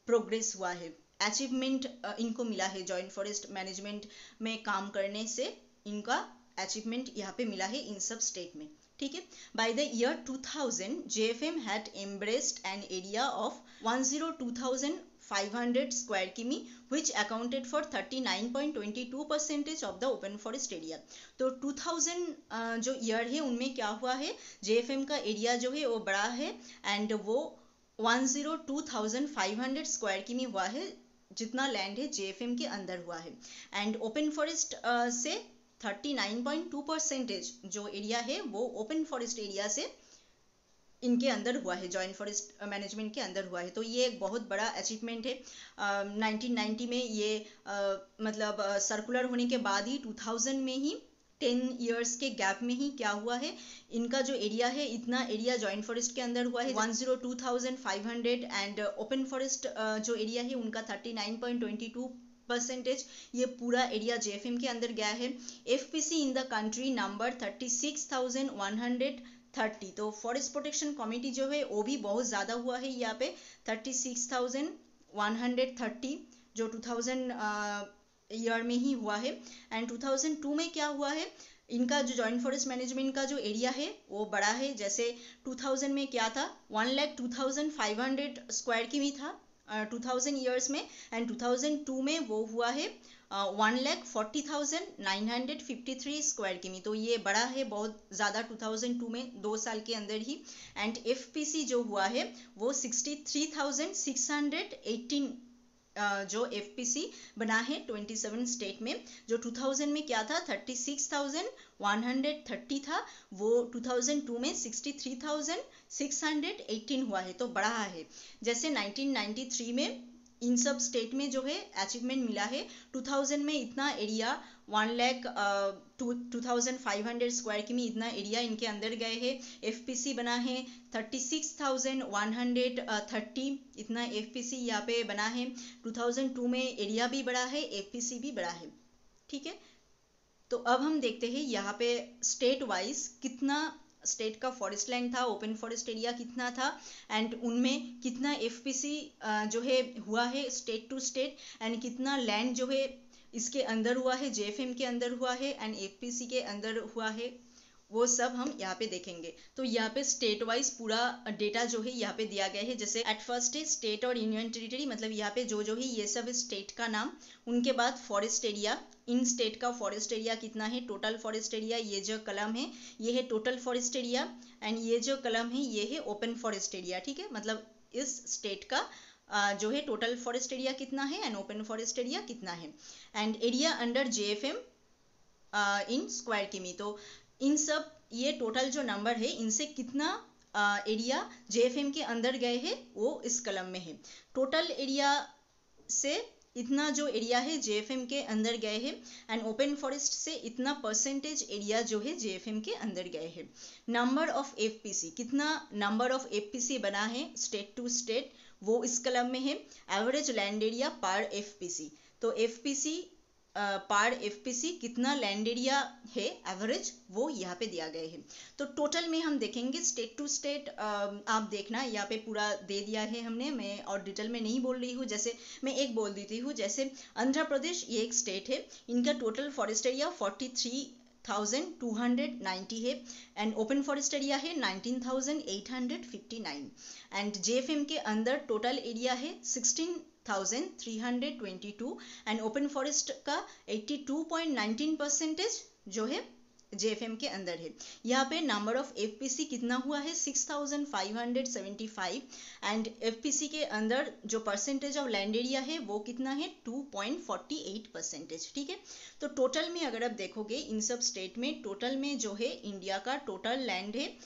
प्रोग्रेस हुआ है, अचीवमेंट इनको मिला है। जॉइंट फॉरेस्ट मैनेजमेंट में काम करने से इनका अचीवमेंट यहाँ पे मिला है इन सब स्टेट में, ठीक है। By the year 2000 JFM had embraced an area of 102,500 500 square किमी which accounted for 39.22% of the open forest area। तो 2000 जो ईयर है उनमें क्या हुआ है, JFM का एरिया जो है वो बड़ा है एंड वो 102,500 स्क्वायर किमी हुआ है, जितना लैंड है JFM के अंदर हुआ है। एंड ओपन फॉरेस्ट से 39.2% जो एरिया है वो ओपन फॉरेस्ट एरिया से इनके अंदर हुआ है, जॉइंट फॉरेस्ट मैनेजमेंट के अंदर हुआ है। तो ये एक बहुत बड़ा अचीवमेंट है। 1990 में ये मतलब सर्कुलर होने के बाद ही 2000 में ही 10 इयर्स के गैप में ही क्या हुआ है, इनका जो एरिया है इतना एरिया जॉइंट फॉरेस्ट के अंदर हुआ है 102,500 एंड ओपन फॉरेस्ट जो एरिया है उनका 39.22%। ये पूरा एरिया JFM के अंदर गया है। FPC in the country number 36,130। तो फॉरेस्ट प्रोटेक्शन कमिटी जो है वो भी बहुत ज़्यादा हुआ है यहाँ पे 36,130 जो 2000 ईयर में ही हुआ है। एंड 2002 में क्या हुआ है, इनका जो जॉइंट फॉरेस्ट मैनेजमेंट का जो एरिया है वो बड़ा है। जैसे 2000 में क्या था, 1,02,500 स्क्वायर किमी था 2000 ईयर्स में एंड 2002 में वो हुआ है 1,40,953 स्क्वायर किमी। तो ये बड़ा है बहुत ज़्यादा 2002 में, 2 साल के अंदर ही। एंड FPC जो हुआ है वो 63,618 जो FPC बना है 27 स्टेट में। जो 2000 में क्या था 36,130 था, वो 2002 में 63,618 हुआ है, तो बढ़ा है। जैसे 1993 में इन सब स्टेट में जो है अचीवमेंट मिला है। 2000 में इतना एरिया 1,02,500 स्क्वायर किमी इतना एरिया इनके अंदर गए हैं। FPC बना है 36,130 इतना FPC यहाँ पे बना है। 2002 में एरिया भी बड़ा है, FPC भी बड़ा है, ठीक है। तो अब हम देखते हैं यहाँ पे स्टेट वाइज कितना स्टेट का फॉरेस्ट लैंड था, ओपन फॉरेस्ट एरिया कितना था एंड उनमें कितना FPC जो है हुआ है स्टेट टू स्टेट एंड कितना लैंड जो है इसके अंदर हुआ है, JFM के अंदर हुआ है एंड FPC के अंदर हुआ है, वो सब हम यहाँ पे देखेंगे। तो यहाँ पे स्टेट वाइज पूरा डेटा जो है यहाँ पे दिया गया है। जैसे एट फर्स्ट है स्टेट और यूनियन टेरिटरी, मतलब यहाँ पे जो है ये सब स्टेट का नाम। उनके बाद फॉरेस्ट एरिया, इन स्टेट का फॉरेस्ट एरिया कितना है, टोटल फॉरेस्ट एरिया, ये जो कलम है ये है टोटल फॉरेस्ट एरिया एंड ये जो कलम है ये है ओपन फॉरेस्ट एरिया, ठीक है। मतलब इस स्टेट का जो है टोटल फॉरेस्ट एरिया कितना है एंड ओपन फॉरेस्ट एरिया कितना है and area under JFM in square किमी। तो इन सब ये टोटल जो नंबर है इनसे कितना एरिया JFM के अंदर गए हैं वो इस कलम में है। टोटल एरिया से इतना जो एरिया है JFM के अंदर गए हैं एंड ओपन फॉरेस्ट से इतना परसेंटेज एरिया जो है JFM के अंदर गए हैं। नंबर ऑफ FPC, कितना नंबर ऑफ FPC बना है स्टेट टू स्टेट वो इस कलम में है। एवरेज लैंड एरिया पर FPC, तो FPC पर FPC कितना लैंड एरिया है एवरेज वो यहाँ पे दिया गया है। तो टोटल में हम देखेंगे स्टेट टू स्टेट, आप देखना यहाँ पे पूरा दे दिया है हमने, मैं और डिटेल में नहीं बोल रही हूँ। जैसे मैं एक बोल देती हूँ, जैसे आंध्र प्रदेश ये एक स्टेट है, इनका टोटल फॉरेस्ट एरिया 43,290 है एंड ओपन फॉरेस्ट एरिया है 19,859 एंड JFM के अंदर टोटल एरिया है 16,322 एंड ओपन फॉरेस्ट का 82.19% जो है JFM के अंदर है। यहाँ पे नंबर ऑफ FPC कितना हुआ है 6,575 एंड FPC के अंदर जो परसेंटेज ऑफ लैंड एरिया है वो कितना है 2.48%, ठीक है। तो टोटल में अगर आप देखोगे इन सब स्टेट में टोटल में जो है इंडिया का टोटल लैंड है,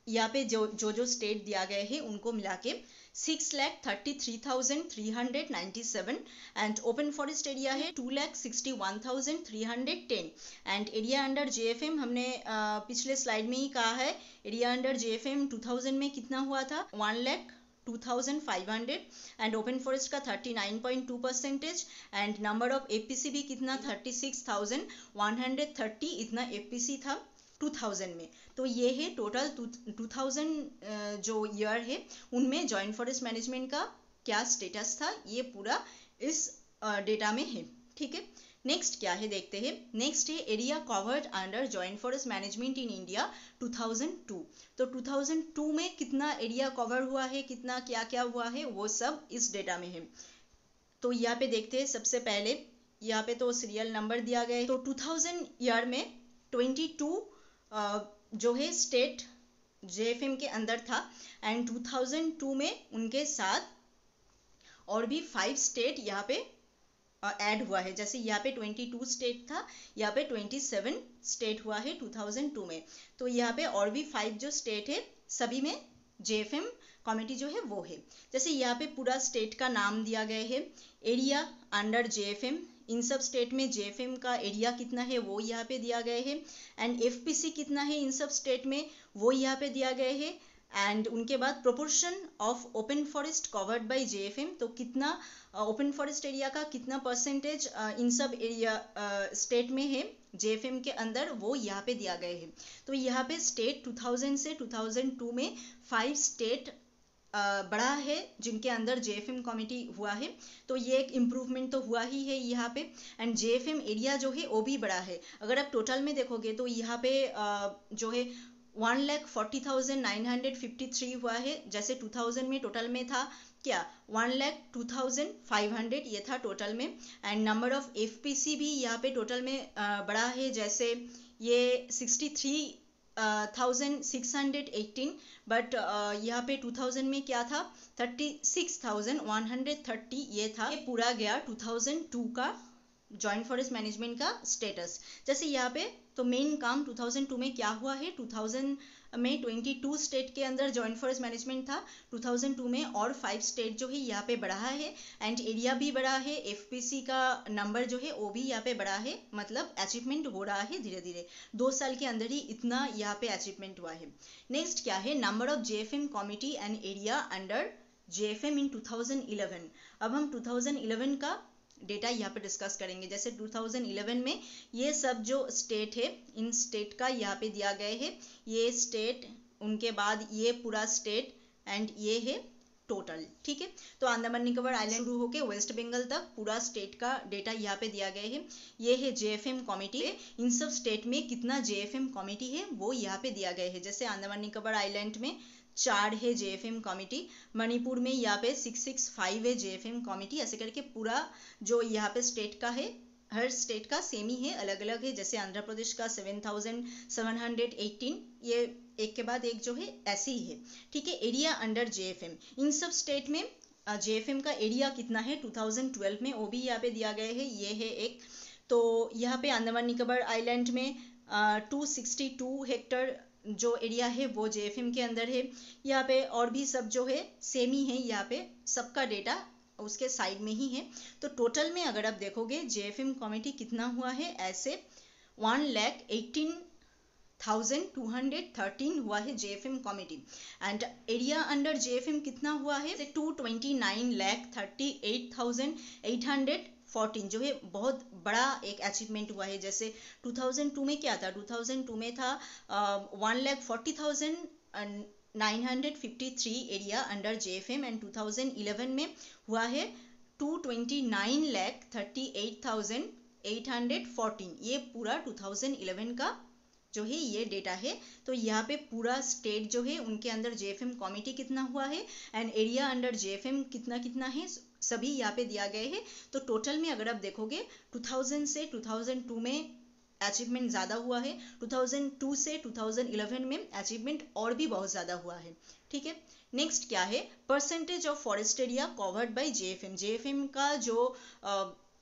यहाँ पे जो स्टेट दिया गया है उनको मिला के 6,33,397 एंड ओपन फॉरेस्ट एरिया है 2,61,310 एंड एरिया अंडर JFM हमने पिछले स्लाइड में ही कहा है, एरिया अंडर JFM 2000 में कितना हुआ था 1,02,500 एंड ओपन फॉरेस्ट का 39.2% एंड नंबर ऑफ FPC भी कितना 36,130 इतना FPC था 2000 में। तो ये है टोटल 2000 जो ईयर है उनमें जॉइंट फॉरेस्ट मैनेजमेंट का क्या स्टेटस था, ये पूरा इस डेटा में है, ठीक है। नेक्स्ट क्या है देखते हैं। नेक्स्ट है area covered under joint forest management in India 2002। तो 2002 में कितना एरिया कवर हुआ है, कितना क्या क्या हुआ है वो सब इस डेटा में है। तो यहाँ पे देखते हैं, सबसे पहले यहाँ पे तो सीरियल नंबर दिया गया है। तो 2000 ईयर में 22 जो है स्टेट JFM के अंदर था, एंड 2002 में उनके साथ और भी 5 स्टेट यहाँ पे ऐड हुआ है। जैसे यहाँ पे 22 स्टेट था, यहाँ पे 27 स्टेट हुआ है 2002 में। तो यहाँ पे और भी 5 जो स्टेट है सभी में JFM कमेटी जो है वो है। जैसे यहाँ पे पूरा स्टेट का नाम दिया गया है, एरिया अंडर JFM, इन सब स्टेट में JFM का एरिया कितना है वो यहाँ पे दिया गया है, एंड FPC कितना है इन सब स्टेट में वो यहाँ पे दिया गया है। एंड उनके बाद proportion of open forest covered by JFM, तो कितना ओपन फॉरेस्ट एरिया का कितना परसेंटेज इन सब एरिया स्टेट में है JFM के अंदर वो यहाँ पे दिया गया है। तो यहाँ पे स्टेट 2000 से 2002 में 5 स्टेट बड़ा है जिनके अंदर JFM कमेटी हुआ है। तो ये एक इम्प्रूवमेंट तो हुआ ही है यहाँ पे। एंड JFM एरिया जो है वो भी बड़ा है। अगर आप टोटल में देखोगे तो यहाँ पे जो है 1,40,953 हुआ है। जैसे 2000 में टोटल में था क्या 1,02,500 ये था टोटल में। एंड नंबर ऑफ FPC भी यहाँ पे टोटल में बड़ा है, जैसे ये 63,618, बट यहाँ पे 2000 में क्या था 36,130 ये था। ये पूरा गया 2002 का जॉइंट फॉरेस्ट मैनेजमेंट का स्टेटस। जैसे यहाँ पे तो मेन काम 2002 में क्या हुआ है, 2000 में 22 स्टेट के अंदर जॉइंट फॉरेस्ट मैनेजमेंट था, 2002 में और 5 स्टेट जो है यहाँ पे बढ़ा है, एंड एरिया भी बढ़ा है, FPC का नंबर जो है वो भी यहाँ पे बढ़ा है। मतलब अचीवमेंट हो रहा है धीरे धीरे, 2 साल के अंदर ही इतना यहाँ पे अचीवमेंट हुआ है। नेक्स्ट क्या है, number of JFM committee and area under JFM इन 2011। अब हम 2011 का डेटा यहाँ पे डिस्कस करेंगे। जैसे 2011 में ये सब जो स्टेट है इन स्टेट का यहाँ पे दिया गया है, ये स्टेट, उनके बाद ये पूरा स्टेट, एंड ये है टोटल। ठीक है, तो अंडमान निकोबार आइलैंड शुरू होके वेस्ट बंगाल तक पूरा स्टेट का डेटा यहाँ पे दिया गया है। ये है JFM कमेटी, इन सब स्टेट में कितना JFM कमेटी है वो यहाँ पे दिया गया है। जैसे अंडमान निकोबार आइलैंड में 4 है JFM कमेटी, मणिपुर में यहाँ पे 665 है JFM कमेटी। ऐसे करके पूरा जो यहाँ पे स्टेट का है, हर स्टेट का सेम ही है, अलग अलग है। जैसे आंध्र प्रदेश का 7,718, ये एक के बाद एक जो है ऐसे ही है। ठीक है, एरिया अंडर JFM, इन सब स्टेट में JFM का एरिया कितना है 2012 में वो भी यहाँ पे दिया गया है। ये है एक, तो यहाँ पे अंडमान निकोबार आइलैंड में 262 हेक्टर जो एरिया है वो JFM के अंदर है। यहाँ पे और भी सब जो है सेम ही है, यहाँ पे सबका डेटा उसके साइड में ही है। तो टोटल में अगर आप देखोगे JFM कमेटी कितना हुआ है, ऐसे 1,18,213 हुआ है JFM committee. And area under JFM कितना हुआ है, 229,38,814 जो है बहुत बड़ा एक अचीवमेंट हुआ है। जैसे 2002 में क्या था, 2002 में था 1,40,953 एरिया अंडर JFM, एंड 2011 में हुआ है 229,38,814। ये पूरा 2011 का जो है ये डेटा है। तो यहाँ पे पूरा स्टेट जो है उनके अंदर JFM कमेटी कितना हुआ है, एंड एरिया अंडर JFM कितना कितना है, सभी यहाँ पे दिया गया है। तो टोटल में अगर आप देखोगे 2000 से 2002 में अचीवमेंट ज़्यादा हुआ है, 2002 से 2011 में अचीवमेंट और भी बहुत ज़्यादा हुआ है। ठीक है, नेक्स्ट क्या है, percentage of forest area covered by JFM। JFM का जो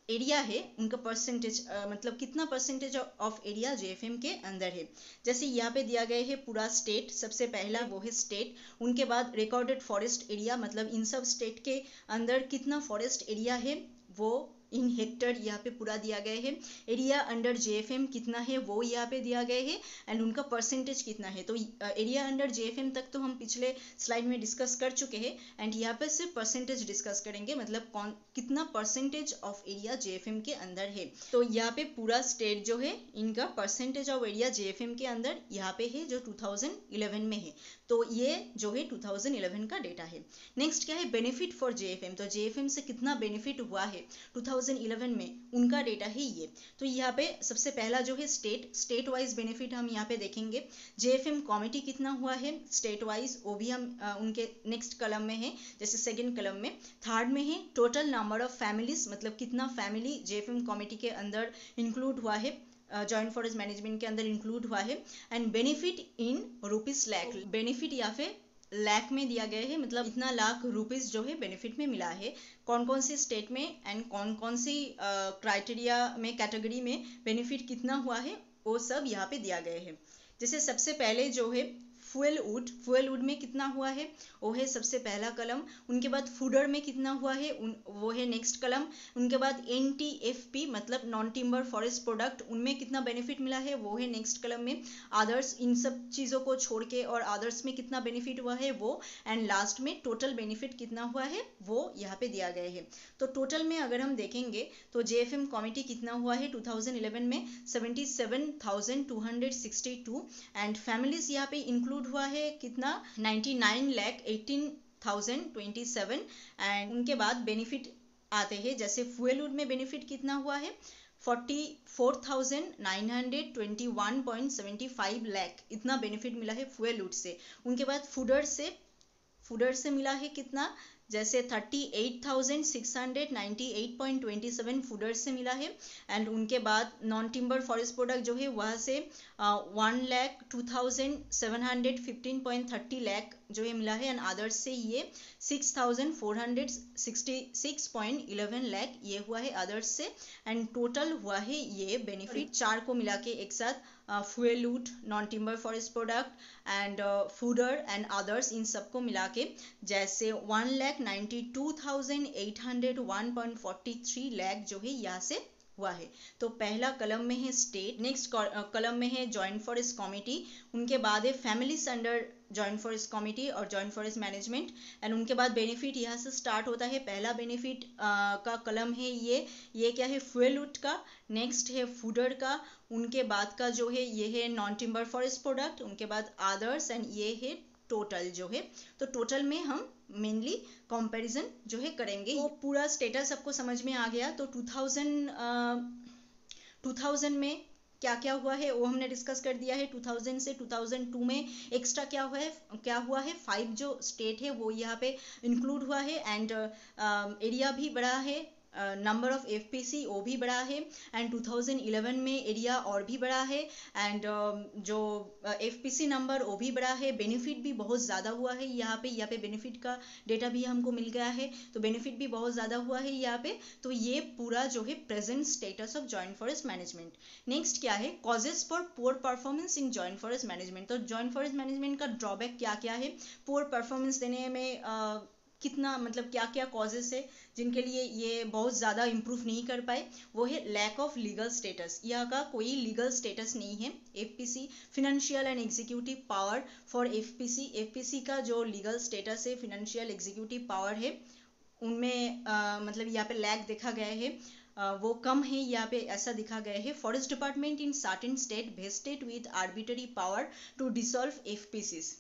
एरिया है उनका परसेंटेज, मतलब कितना परसेंटेज ऑफ एरिया JFM के अंदर है। जैसे यहाँ पे दिया गया है पूरा स्टेट, सबसे पहला वो है स्टेट, उनके बाद रिकॉर्डेड फॉरेस्ट एरिया, मतलब इन सब स्टेट के अंदर कितना फॉरेस्ट एरिया है वो इन हेक्टर यहाँ पे पूरा दिया गया है। एरिया अंडर JFM कितना है वो यहाँ पे दिया गया है, एंड उनका परसेंटेज कितना है। तो एरिया अंडर JFM तक तो हम पिछले स्लाइड में डिस्कस कर चुके हैं, एंड यहाँ पे सिर्फ परसेंटेज डिस्कस करेंगे, मतलब कितना परसेंटेज ऑफ एरिया JFM के अंदर है। तो यहाँ पे पूरा स्टेट जो है इनका परसेंटेज ऑफ एरिया JFM के अंदर यहाँ पे है जो 2011 में है। तो ये जो है 2011 का डेटा है। नेक्स्ट क्या है, बेनिफिट फॉर JFM। तो JFM से कितना बेनिफिट हुआ है, 2000 2011 में उनका डेटा है ये। तो यहाँ पे सबसे पहला जो है स्टेट वाइज बेनिफिट हम यहाँ पे देखेंगे। जेएफएम कमिटी कितना हुआ है स्टेट वाइज, वो भी हम उनके नेक्स्ट कलम में है, जैसे सेकंड कलम में। थर्ड में है टोटल नंबर ऑफ फैमिलीज, मतलब कितना फैमिली जेएफएम कमिटी के अंदर इंक्लूड हुआ है, जॉइंट फॉरेस्ट मैनेजमेंट के अंदर इंक्लूड हुआ है। And benefit in rupees lakh, benefit या फिर लाख में दिया गया है, मतलब इतना लाख रुपीज जो है बेनिफिट में मिला है। कौन कौन सी स्टेट में एंड कौन कौन सी क्राइटेरिया में, कैटेगरी में बेनिफिट कितना हुआ है, वो सब यहाँ पे दिया गया है। जैसे सबसे पहले जो है फ्यूल वुड में कितना हुआ है वो है सबसे पहला कलम। उनके बाद फूडर में कितना हुआ है वो है नेक्स्ट कलम। उनके बाद NTFP मतलब नॉन टिम्बर फॉरेस्ट प्रोडक्ट, उनमें कितना बेनिफिट मिला है वो है नेक्स्ट कलम में। अदर्स, इन सब चीज़ों को छोड़ के और अदर्स में कितना बेनिफिट हुआ है वो, एंड लास्ट में टोटल बेनिफिट कितना हुआ है वो यहाँ पे दिया गया है। तो टोटल में अगर हम देखेंगे तो जेएफएम कमिटी कितना हुआ है 2011 में 77,262 एंड फैमिलीज यहाँ पे इंक्लूड हुआ है कितना 99,18,027 एंड उनके बाद बेनिफिट आते हैं। जैसे फ्यूल में बेनिफिट कितना हुआ है 44,921.75 लाख, इतना बेनिफिट मिला है फ्यूल से। उनके बाद फूडर से मिला है कितना, जैसे 38,698.27 फूडर से मिला है। एंड उनके बाद नॉन टिम्बर फॉरेस्ट प्रोडक्ट जो है वहाँ से 1,02,715.30 लाख जो है मिला है। एंड अदर्स से ये 6,466.11 लाख ये हुआ है अदर्स से। एंड टोटल हुआ है ये बेनिफिट चार को मिला के एक साथ, fuel wood, non timber forest product and fodder and others, इन सबको मिला के जैसे 1,92,801.43 लाख जो है यहाँ से हुआ है। तो पहला कलम में है स्टेट, नेक्स्ट कलम में है जॉइंट फॉरेस्ट कमिटी, उनके बाद है families under joint forest committee और जॉइंट फॉरेस्ट मैनेजमेंट। एंड उनके बाद बेनिफिट यहाँ से स्टार्ट होता है। पहला बेनिफिट का कलम है ये क्या है फ्यूल वुड का, नेक्स्ट है फूडर का, उनके बाद का जो है ये है नॉन टिम्बर फॉरेस्ट प्रोडक्ट, उनके बाद अदर्स एंड ये है टोटल जो है। तो टोटल में हम मेनली कंपैरिजन जो है करेंगे। तो पूरा स्टेटस आपको समझ में आ गया। तो 2000 में क्या क्या हुआ है वो हमने डिस्कस कर दिया है। 2000 से 2002 में एक्स्ट्रा क्या हुआ है 5 जो स्टेट है वो यहाँ पे इंक्लूड हुआ है। एंड एरिया भी बढ़ा है, नंबर ऑफ FPC वो भी बढ़ा है। एंड 2011 में एरिया और भी बढ़ा है। एंड जो FPC नंबर वो भी बढ़ा है। बेनिफिट भी बहुत ज़्यादा हुआ है यहाँ पे बेनिफिट का डेटा भी हमको मिल गया है। तो बेनिफिट भी बहुत ज़्यादा हुआ है यहाँ पे। तो ये पूरा जो है present status of joint forest management. Next क्या है causes for poor performance in joint forest management. तो जॉइंट फॉरेस्ट मैनेजमेंट का ड्रॉबैक क्या क्या है, पुअर परफॉर्मेंस देने में कितना, मतलब क्या क्या कॉजेस है जिनके लिए ये बहुत ज़्यादा इम्प्रूव नहीं कर पाए। वो है लैक ऑफ लीगल स्टेटस, यहाँ का कोई लीगल स्टेटस नहीं है। FPC financial and executive power for FPC का जो लीगल स्टेटस है, फिनेंशियल एग्जीक्यूटिव पावर है, उनमें मतलब यहाँ पे लैक देखा गया है, वो कम है यहाँ पे, ऐसा दिखा गया है। Forest department in certain state vested with arbitrary power to dissolve FPCs,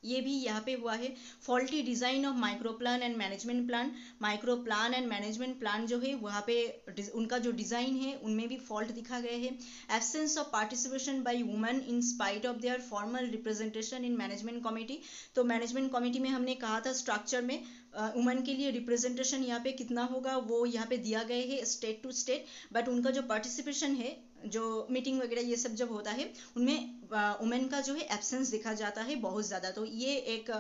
ये भी यहाँ पे हुआ है। Faulty design of micro plan and management plan जो है वहाँ पे उनका जो डिजाइन है उनमें भी फॉल्ट दिखा गया है। Absence of participation by women in spite of their formal representation in management committee. तो मैनेजमेंट कमिटी में हमने कहा था स्ट्रक्चर में वुमेन के लिए रिप्रेजेंटेशन यहाँ पे कितना होगा वो यहाँ पे दिया गया है स्टेट टू स्टेट, बट उनका जो पार्टिसिपेशन है, जो मीटिंग वगैरह ये सब जब होता है उनमें वुमेन का जो है एब्सेंस दिखा जाता है बहुत ज़्यादा। तो ये एक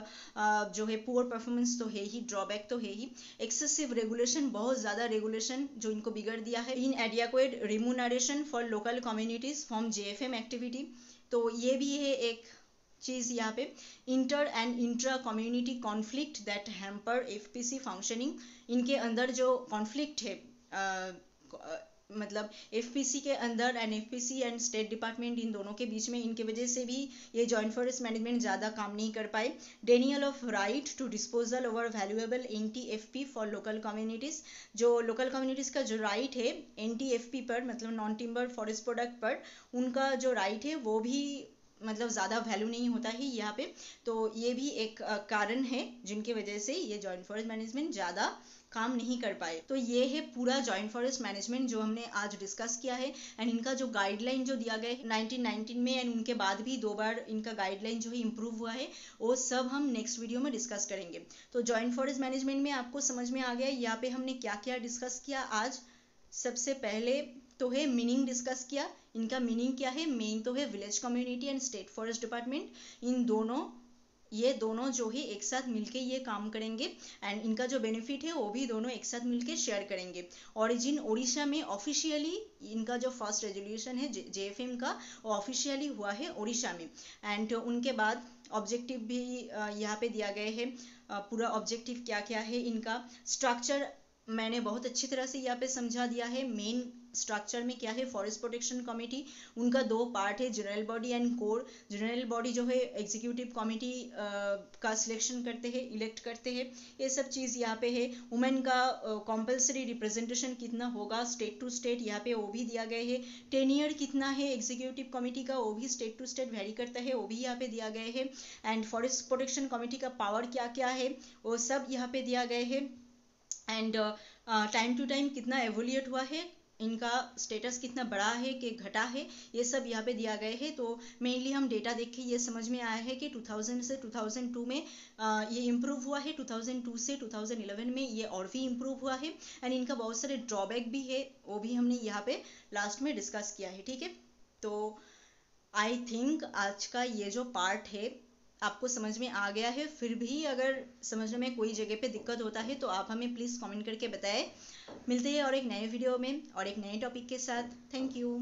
जो है पुअर परफॉर्मेंस तो है ही, ड्रॉबैक तो है ही। एक्सेसिव रेगुलेशन, बहुत ज़्यादा रेगुलेशन जो इनको बिगड़ दिया है। Inadequate remuneration for local communities from JFM activity, तो ये भी है एक चीज़ यहाँ पे। Inter and intra community conflict that hamper FPC functioning, इनके अंदर जो कॉन्फ्लिक्ट है मतलब FPC के अंदर and FPC and state department, इन दोनों के बीच में, इनके वजह से भी ये जॉइंट फॉरेस्ट मैनेजमेंट ज़्यादा काम नहीं कर पाए। Denial of right to disposal over valuable NTFP for local communities, जो लोकल कम्युनिटीज़ का जो राइट है NTFP पर, मतलब नॉन टिम्बर फॉरेस्ट प्रोडक्ट पर, उनका जो राइट है वो भी मतलब ज़्यादा वैल्यू नहीं होता है यहाँ पे। तो ये भी एक कारण है जिनके वजह से ये जॉइंट फॉरेस्ट मैनेजमेंट ज़्यादा काम नहीं कर पाए। तो ये है पूरा जॉइंट फॉरेस्ट मैनेजमेंट जो हमने आज डिस्कस किया है। एंड इनका जो गाइडलाइन जो दिया गया है 1919 में एंड उनके बाद भी 2 बार इनका गाइडलाइन जो है इम्प्रूव हुआ है, वो सब हम नेक्स्ट वीडियो में डिस्कस करेंगे। तो जॉइंट फॉरेस्ट मैनेजमेंट में आपको समझ में आ गया यहाँ पे हमने क्या क्या डिस्कस किया आज। सबसे पहले तो है मीनिंग डिस्कस किया। इनका मीनिंग क्या है? मेन तो है village community and state forest department, ये दोनों जो है एक साथ मिलके ये काम करेंगे एंड इनका जो बेनिफिट है वो भी दोनों एक साथ मिलके शेयर करेंगे। ओरिजिन उड़ीसा में ऑफिशियली इनका जो फर्स्ट रेजोल्यूशन है JFM का, वो ऑफिशियली हुआ है उड़ीसा में। एंड उनके बाद ऑब्जेक्टिव भी यहाँ पे दिया गया है। पूरा ऑब्जेक्टिव क्या क्या है, इनका स्ट्रक्चर मैंने बहुत अच्छी तरह से यहाँ पे समझा दिया है। मेन स्ट्रक्चर में क्या है, फॉरेस्ट प्रोटेक्शन कमेटी, उनका 2 पार्ट है, general body and core. General body जो है एग्जीक्यूटिव कमेटी का सिलेक्शन करते हैं, इलेक्ट करते हैं, ये सब चीज़ यहाँ पे है। वुमेन का कंपलसरी रिप्रेजेंटेशन कितना होगा स्टेट टू स्टेट, यहाँ पे वो भी दिया गया है। टेन्योर कितना है एग्जीक्यूटिव कमेटी का, वो भी स्टेट टू स्टेट वेरी करता है, वो भी यहाँ पे दिया गया है। एंड फॉरेस्ट प्रोटेक्शन कमेटी का पावर क्या क्या है वो सब यहाँ पे दिया गया है। एंड टाइम टू टाइम कितना एवोल्यूट हुआ है, इनका स्टेटस कितना बड़ा है कि घटा है, ये सब यहाँ पे दिया गया है। तो मेनली हम डेटा देख के ये समझ में आया है कि 2000 से 2002 में ये इम्प्रूव हुआ है, 2002 से 2011 में ये और भी इम्प्रूव हुआ है। एंड इनका बहुत सारे ड्रॉबैक भी है, वो भी हमने यहाँ पे लास्ट में डिस्कस किया है। ठीक है, तो आई थिंक आज का ये जो पार्ट है आपको समझ में आ गया है। फिर भी अगर समझने में कोई जगह पे दिक्कत होता है तो आप हमें प्लीज़ कमेंट करके बताएं। मिलते हैं और एक नए वीडियो में और एक नए टॉपिक के साथ। Thank you.